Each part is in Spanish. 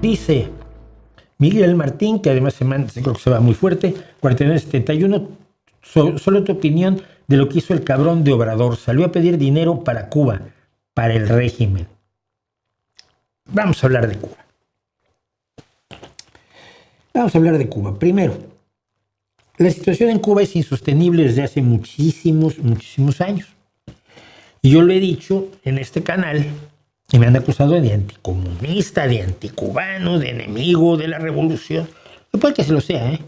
Dice Miguel Martín, que además creo que se va muy fuerte, 4971, solo tu opinión de lo que hizo el cabrón de Obrador. Salió a pedir dinero para Cuba, para el régimen. Vamos a hablar de Cuba. Vamos a hablar de Cuba. Primero, la situación en Cuba es insostenible desde hace muchísimos años. Y yo lo he dicho en este canal, y me han acusado de anticomunista, de anticubano, de enemigo de la revolución. Puede que se lo sea, ¿eh?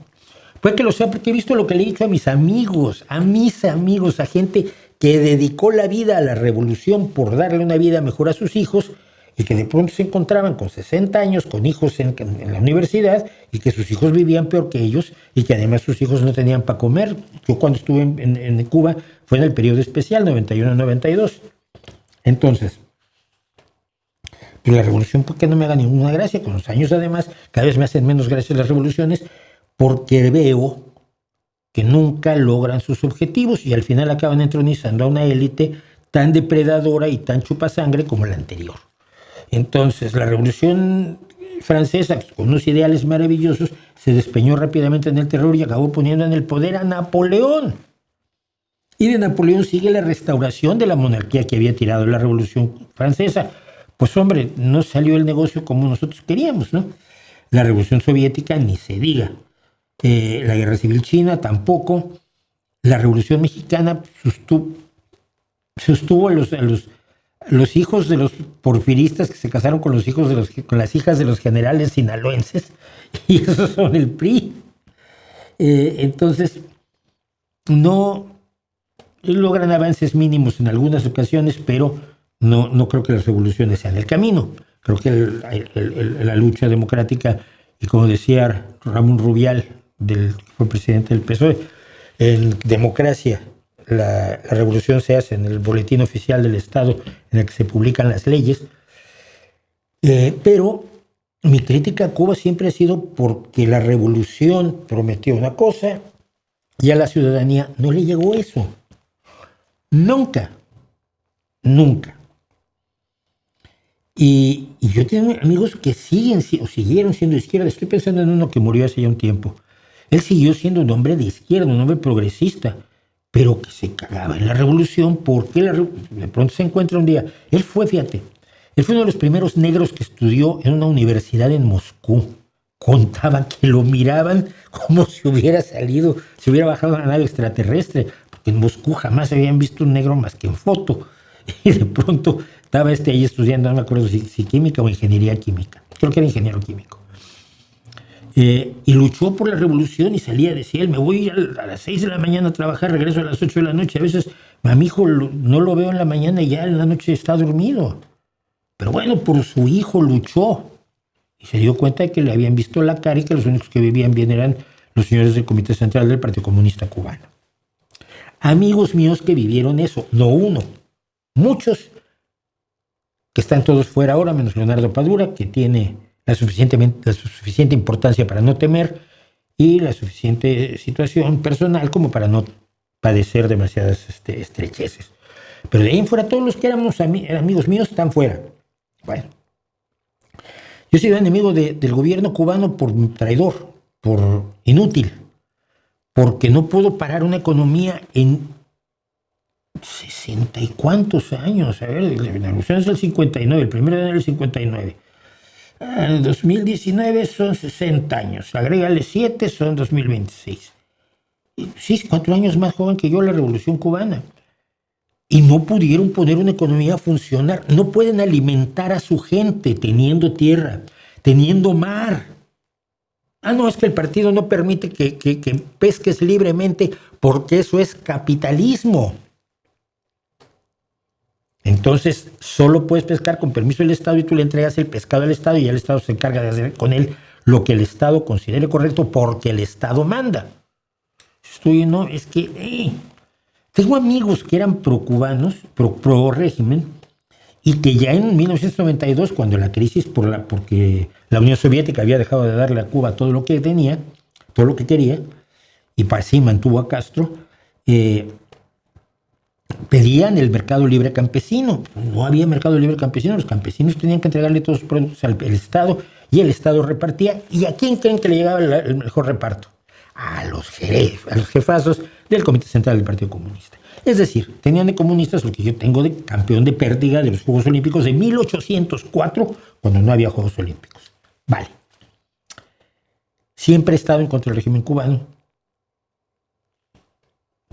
Puede que lo sea porque he visto lo que le he dicho a mis amigos, a gente que dedicó la vida a la revolución por darle una vida mejor a sus hijos y que de pronto se encontraban con 60 años, con hijos en la universidad y que sus hijos vivían peor que ellos y que además sus hijos no tenían para comer. Yo cuando estuve en Cuba fue en el periodo especial, 91-92. Entonces, pues la revolución, ¿por qué no me haga ninguna gracia? Con los años, además, cada vez me hacen menos gracia las revoluciones porque veo que nunca logran sus objetivos y al final acaban entronizando a una élite tan depredadora y tan chupasangre como la anterior. Entonces, la Revolución Francesa, con unos ideales maravillosos, se despeñó rápidamente en el terror y acabó poniendo en el poder a Napoleón. Y de Napoleón sigue la restauración de la monarquía que había tirado la Revolución Francesa. Pues hombre, no salió el negocio como nosotros queríamos, ¿no? La Revolución Soviética ni se diga. La Guerra Civil China tampoco. La Revolución Mexicana sostuvo a los hijos de los porfiristas que se casaron con con las hijas de los generales sinaloenses, y esos son el PRI. Entonces, no logran avances mínimos en algunas ocasiones, pero no creo que las revoluciones sean el camino. Creo que la lucha democrática, y como decía Ramón Rubial, que fue presidente del PSOE, en democracia la revolución se hace en el boletín oficial del Estado en el que se publican las leyes. Pero mi crítica a Cuba siempre ha sido porque la revolución prometió una cosa y a la ciudadanía no le llegó eso. Nunca. Y yo tengo amigos que siguieron siendo de izquierda. Estoy pensando en uno que murió hace ya un tiempo. Él siguió siendo un hombre de izquierda, un hombre progresista, pero que se cagaba en la revolución porque de pronto se encuentra un día. Él fue uno de los primeros negros que estudió en una universidad en Moscú. Contaba que lo miraban como si hubiera bajado a una nave extraterrestre, porque en Moscú jamás habían visto un negro más que en foto. Y de pronto estaba ahí estudiando, no me acuerdo si química o ingeniería química. Creo que era ingeniero químico. Y luchó por la revolución y decía él, me voy a las 6 de la mañana a trabajar, regreso a las 8 de la noche. A veces a mi hijo no lo veo en la mañana y ya en la noche está dormido. Pero bueno, por su hijo luchó. Y se dio cuenta de que le habían visto la cara y que los únicos que vivían bien eran los señores del Comité Central del Partido Comunista Cubano. Amigos míos que vivieron eso, no uno, muchos, que están todos fuera ahora, menos Leonardo Padura, que tiene la suficiente importancia para no temer y la suficiente situación personal como para no padecer demasiadas estrecheces. Pero de ahí en fuera, todos los que éramos amigos míos están fuera. Bueno, yo he sido enemigo del gobierno cubano por traidor, por inútil, porque no puedo parar una economía en 60 y cuantos años. A ver, la revolución es del 59, el 1 de enero del 59. En 2019 son 60 años, agrégale 7, son 2026. Sí, 4 años más joven que yo la revolución cubana. Y no pudieron poner una economía a funcionar. No pueden alimentar a su gente teniendo tierra, teniendo mar. No, es que el partido no permite que pesques libremente porque eso es capitalismo. Entonces, solo puedes pescar con permiso del Estado y tú le entregas el pescado al Estado y el Estado se encarga de hacer con él lo que el Estado considere correcto porque el Estado manda. Tengo amigos que eran pro-cubanos, pro-régimen, y que ya en 1992, cuando la crisis, porque la Unión Soviética había dejado de darle a Cuba todo lo que tenía, todo lo que quería, y para sí mantuvo a Castro, pedían el mercado libre campesino. No había mercado libre campesino, los campesinos tenían que entregarle todos sus productos al Estado y el Estado repartía. ¿Y a quién creen que le llegaba el mejor reparto? A los jefazos del Comité Central del Partido Comunista. Es decir, tenían de comunistas lo que yo tengo de campeón de pértiga de los Juegos Olímpicos de 1804, cuando no había Juegos Olímpicos. Vale. Siempre he estado en contra del régimen cubano,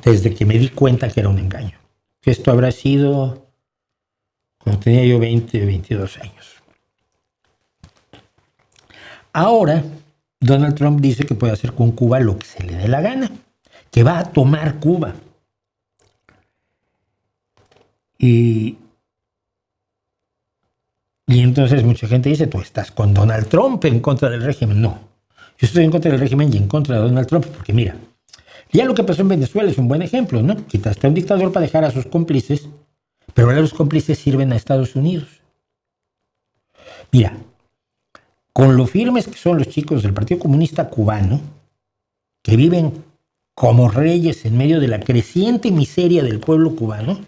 desde que me di cuenta que era un engaño. Esto habrá sido cuando tenía yo 20, 22 años. Ahora, Donald Trump dice que puede hacer con Cuba lo que se le dé la gana, que va a tomar Cuba. Y entonces mucha gente dice, tú estás con Donald Trump en contra del régimen. No, yo estoy en contra del régimen y en contra de Donald Trump, porque mira, ya lo que pasó en Venezuela es un buen ejemplo, ¿no? Quitaste a un dictador para dejar a sus cómplices, pero ahora los cómplices sirven a Estados Unidos. Mira, con lo firmes que son los chicos del Partido Comunista Cubano, que viven como reyes en medio de la creciente miseria del pueblo cubano,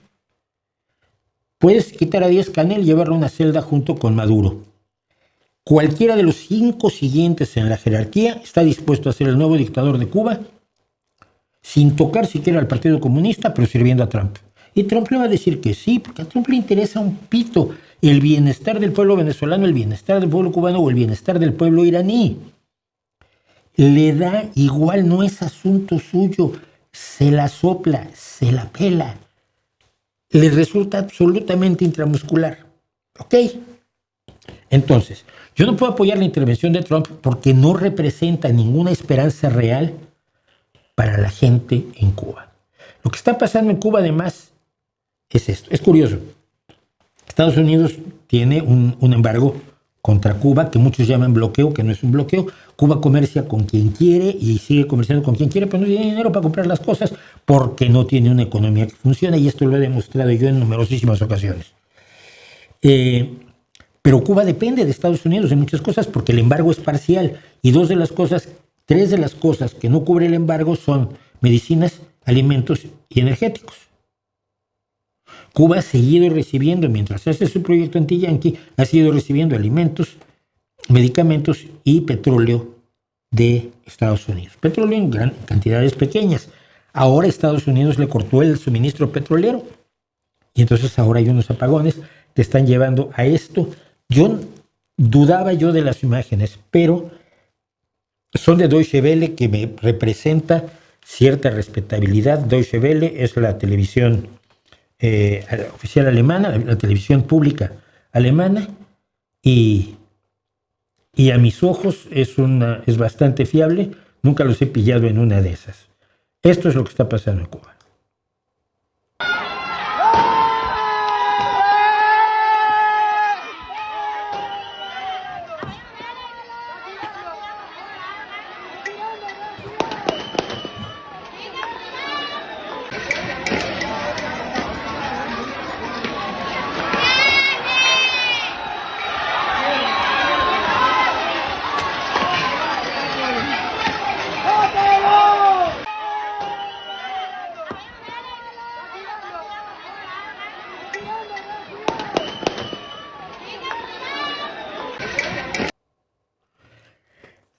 puedes quitar a Díaz-Canel y llevarlo a una celda junto con Maduro. Cualquiera de los 5 siguientes en la jerarquía está dispuesto a ser el nuevo dictador de Cuba, sin tocar siquiera al Partido Comunista, pero sirviendo a Trump. Y Trump le va a decir que sí, porque a Trump le interesa un pito el bienestar del pueblo venezolano, el bienestar del pueblo cubano o el bienestar del pueblo iraní. Le da igual, no es asunto suyo, se la sopla, se la pela. Le resulta absolutamente intramuscular. ¿Ok? Entonces, yo no puedo apoyar la intervención de Trump porque no representa ninguna esperanza real para la gente en Cuba. Lo que está pasando en Cuba, además, es esto. Es curioso. Estados Unidos tiene un embargo contra Cuba, que muchos llaman bloqueo, que no es un bloqueo. Cuba comercia con quien quiere y sigue comerciando con quien quiere, pero no tiene dinero para comprar las cosas porque no tiene una economía que funcione, y esto lo he demostrado yo en numerosísimas ocasiones. Pero Cuba depende de Estados Unidos en muchas cosas porque el embargo es parcial, y 3 de las cosas que no cubre el embargo son medicinas, alimentos y energéticos. Cuba ha seguido recibiendo, mientras hace su proyecto anti-yanqui, ha seguido recibiendo alimentos, medicamentos y petróleo de Estados Unidos. Petróleo en cantidades pequeñas. Ahora Estados Unidos le cortó el suministro petrolero y entonces ahora hay unos apagones que están llevando a esto. Dudaba yo de las imágenes, pero son de Deutsche Welle, que me representa cierta respetabilidad. Deutsche Welle es la televisión oficial alemana, la televisión pública alemana, y a mis ojos es bastante fiable. Nunca los he pillado en una de esas. Esto es lo que está pasando en Cuba.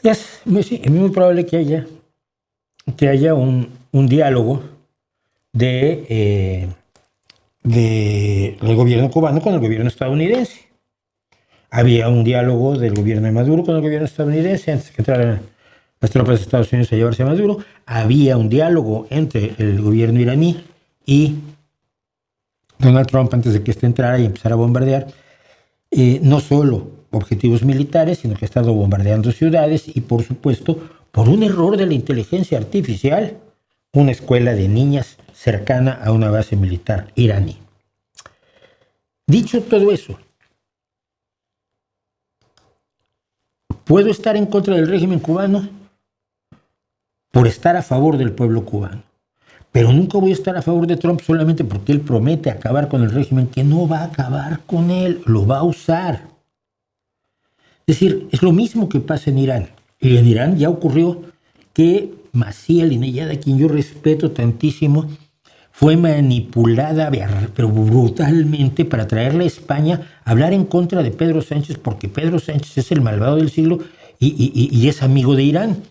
Es muy probable que haya un diálogo del gobierno cubano con el gobierno estadounidense. Había un diálogo del gobierno de Maduro con el gobierno estadounidense antes de que entraran las tropas de Estados Unidos a llevarse a Maduro. Había un diálogo entre el gobierno iraní y Donald Trump antes de que éste entrara y empezara a bombardear. No solo objetivos militares, sino que ha estado bombardeando ciudades y, por supuesto, por un error de la inteligencia artificial, una escuela de niñas cercana a una base militar iraní. Dicho todo eso, ¿puedo estar en contra del régimen cubano? Por estar a favor del pueblo cubano. Pero nunca voy a estar a favor de Trump solamente porque él promete acabar con el régimen, que no va a acabar con él, lo va a usar. Es decir, es lo mismo que pasa en Irán. Y en Irán ya ocurrió que Masih Alinejad, a quien yo respeto tantísimo, fue manipulada, pero brutalmente, para traerla a España a hablar en contra de Pedro Sánchez, porque Pedro Sánchez es el malvado del siglo y es amigo de Irán.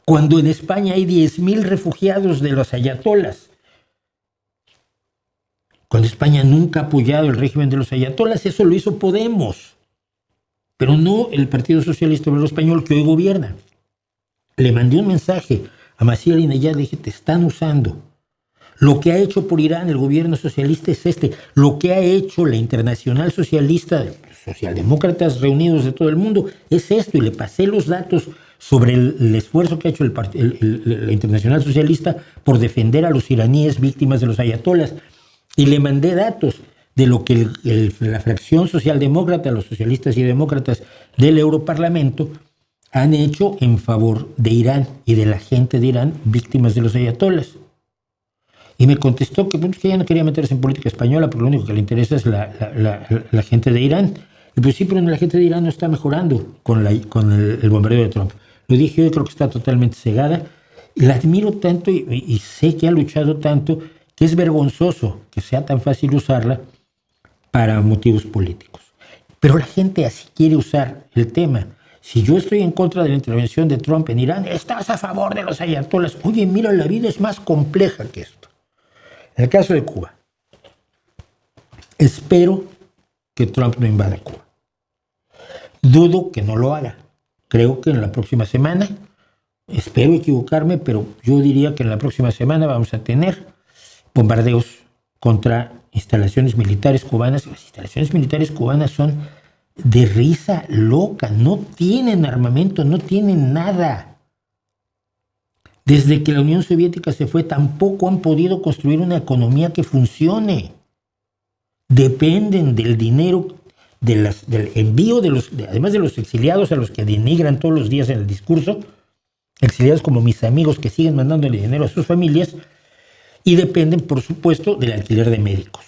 Cuando en España hay 10,000 refugiados de los ayatolas. Cuando España nunca ha apoyado el régimen de los ayatolas, eso lo hizo Podemos, pero no el Partido Socialista Obrero Español que hoy gobierna. Le mandé un mensaje a Maciel Inayá, dije, te están usando. Lo que ha hecho por Irán el gobierno socialista es este. Lo que ha hecho la Internacional Socialista, socialdemócratas reunidos de todo el mundo, es esto. Y le pasé los datos sobre el esfuerzo que ha hecho la Internacional Socialista por defender a los iraníes víctimas de los ayatolas. Y le mandé datos de lo que la fracción socialdemócrata, los socialistas y demócratas del Europarlamento han hecho en favor de Irán y de la gente de Irán víctimas de los ayatolas. Y me contestó que ya no quería meterse en política española, porque lo único que le interesa es la gente de Irán. Y pues sí, pero la gente de Irán no está mejorando con el bombardeo de Trump. Lo dije, yo creo que está totalmente cegada. Y la admiro tanto y sé que ha luchado tanto que es vergonzoso que sea tan fácil usarla para motivos políticos. Pero la gente así quiere usar el tema. Si yo estoy en contra de la intervención de Trump en Irán, estás a favor de los ayatolas. Oye, mira, la vida es más compleja que esto. En el caso de Cuba, espero que Trump no invada Cuba. Dudo que no lo haga. Creo que en la próxima semana, espero equivocarme, pero yo diría que en la próxima semana vamos a tener bombardeos contra instalaciones militares cubanas. Las instalaciones militares cubanas son de risa loca, no tienen armamento, no tienen nada. Desde que la Unión Soviética se fue, tampoco han podido construir una economía que funcione. Dependen del dinero, del envío además de los exiliados a los que denigran todos los días en el discurso, exiliados como mis amigos que siguen mandándole dinero a sus familias, y dependen, por supuesto, del alquiler de médicos,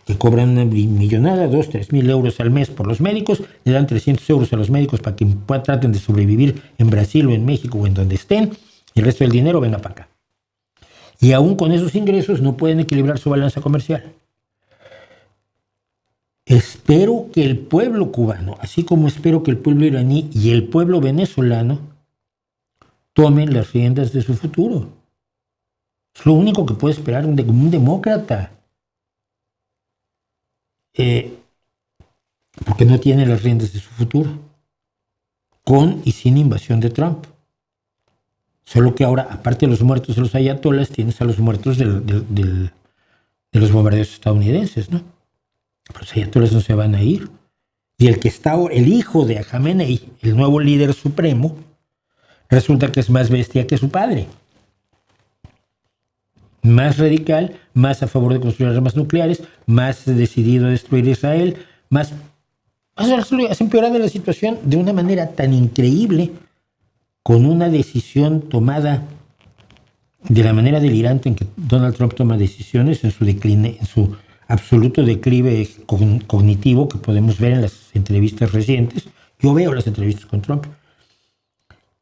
que cobran una millonada, 2,000-3,000 euros al mes por los médicos, le dan 300 euros a los médicos para que traten de sobrevivir en Brasil o en México o en donde estén, y el resto del dinero venga para acá. Y aún con esos ingresos no pueden equilibrar su balanza comercial. Espero que el pueblo cubano, así como espero que el pueblo iraní y el pueblo venezolano tomen las riendas de su futuro. Es lo único que puede esperar un demócrata. Porque no tiene las riendas de su futuro, con y sin invasión de Trump. Solo que ahora, aparte de los muertos de los ayatolas, tienes a los muertos de los bombardeos estadounidenses, ¿no? Pero los ayatolas no se van a ir. Y el hijo de Jamenei, el nuevo líder supremo, resulta que es más bestia que su padre. Más radical, más a favor de construir armas nucleares, más decidido a destruir Israel, más has empeorado la situación de una manera tan increíble, con una decisión tomada de la manera delirante en que Donald Trump toma decisiones, en su absoluto declive cognitivo que podemos ver en las entrevistas recientes. Yo veo las entrevistas con Trump,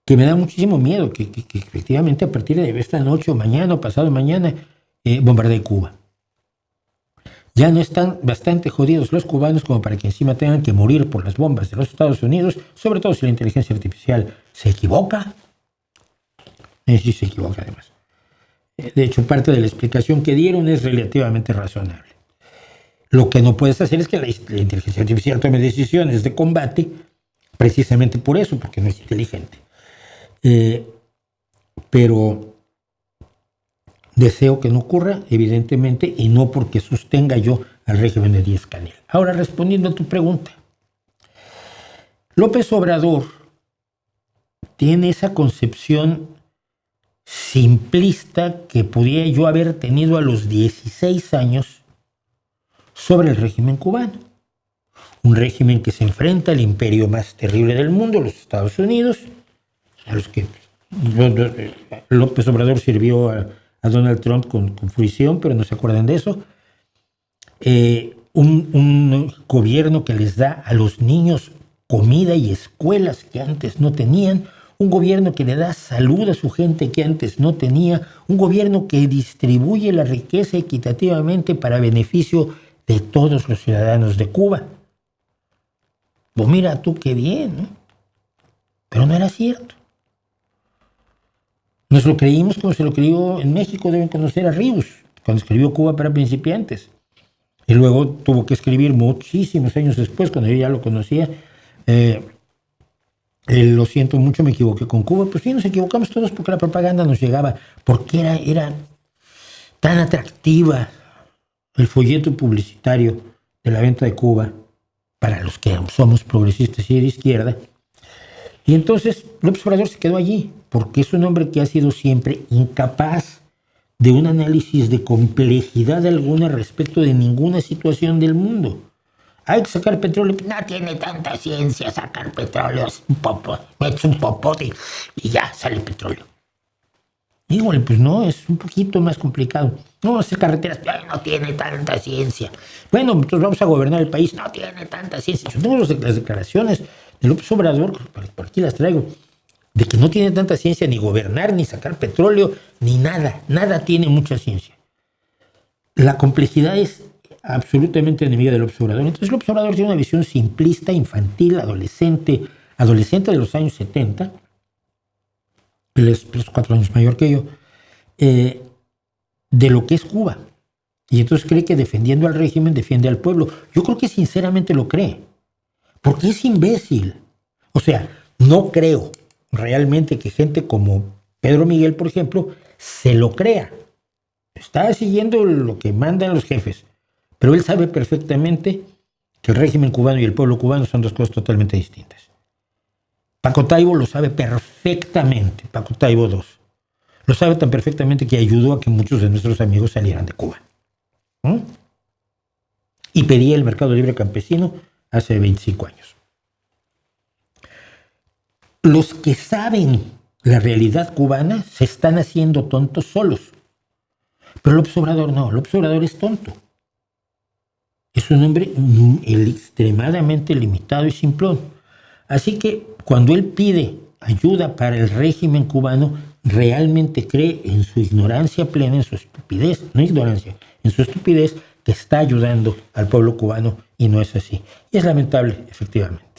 que me da muchísimo miedo que efectivamente a partir de esta noche o mañana o pasado mañana bombardee Cuba. Ya no están bastante jodidos los cubanos como para que encima tengan que morir por las bombas de los Estados Unidos, sobre todo si la inteligencia artificial se equivoca. Sí se equivoca además. De hecho, parte de la explicación que dieron es relativamente razonable. Lo que no puedes hacer es que la inteligencia artificial tome decisiones de combate precisamente por eso, porque no es inteligente. Pero deseo que no ocurra, evidentemente, y no porque sostenga yo al régimen de Díaz-Canel. Ahora, respondiendo a tu pregunta, López Obrador tiene esa concepción simplista que podía yo haber tenido a los 16 años sobre el régimen cubano. Un régimen que se enfrenta al imperio más terrible del mundo, los Estados Unidos, a los que López Obrador sirvió a Donald Trump con fruición, pero no se acuerdan de eso. Un gobierno que les da a los niños comida y escuelas que antes no tenían, un gobierno que le da salud a su gente que antes no tenía, un gobierno que distribuye la riqueza equitativamente para beneficio de todos los ciudadanos de Cuba. Pues mira tú qué bien, ¿no? Pero no era cierto. Nos lo creímos como se lo creyó en México, deben conocer a Ríos, cuando escribió Cuba para principiantes. Y luego tuvo que escribir muchísimos años después, cuando yo ya lo conocía, lo siento mucho, me equivoqué con Cuba. Pues sí, nos equivocamos todos porque la propaganda nos llegaba, porque era tan atractiva el folleto publicitario de la venta de Cuba para los que somos progresistas y de izquierda. Y entonces López Obrador se quedó allí, porque es un hombre que ha sido siempre incapaz de un análisis de complejidad alguna respecto de ninguna situación del mundo. Hay que sacar petróleo. No tiene tanta ciencia sacar petróleo. Es un popote, metes un popote y ya sale petróleo. Dígole, pues no, es un poquito más complicado. No, hacer carreteras, no tiene tanta ciencia. Bueno, entonces vamos a gobernar el país. No tiene tanta ciencia. Yo tengo las declaraciones de López Obrador, por aquí las traigo, de que no tiene tanta ciencia ni gobernar, ni sacar petróleo, ni nada. Nada tiene mucha ciencia. La complejidad es absolutamente enemiga de López Obrador. Entonces López Obrador tiene una visión simplista, infantil, adolescente de los años 70. Él es 4 años mayor que yo, de lo que es Cuba. Y entonces cree que defendiendo al régimen defiende al pueblo. Yo creo que sinceramente lo cree, porque es imbécil. O sea, no creo realmente que gente como Pedro Miguel, por ejemplo, se lo crea. Está siguiendo lo que mandan los jefes, pero él sabe perfectamente que el régimen cubano y el pueblo cubano son dos cosas totalmente distintas. Paco Taibo lo sabe perfectamente, Paco Taibo II. Lo sabe tan perfectamente que ayudó a que muchos de nuestros amigos salieran de Cuba. Y pedía el mercado libre campesino hace 25 años. Los que saben la realidad cubana se están haciendo tontos solos. Pero López Obrador no, López Obrador es tonto. Es un hombre extremadamente limitado y simplón. Así que cuando él pide ayuda para el régimen cubano, realmente cree en su ignorancia plena, en su estupidez, no ignorancia, en su estupidez, que está ayudando al pueblo cubano, y no es así. Y es lamentable, efectivamente.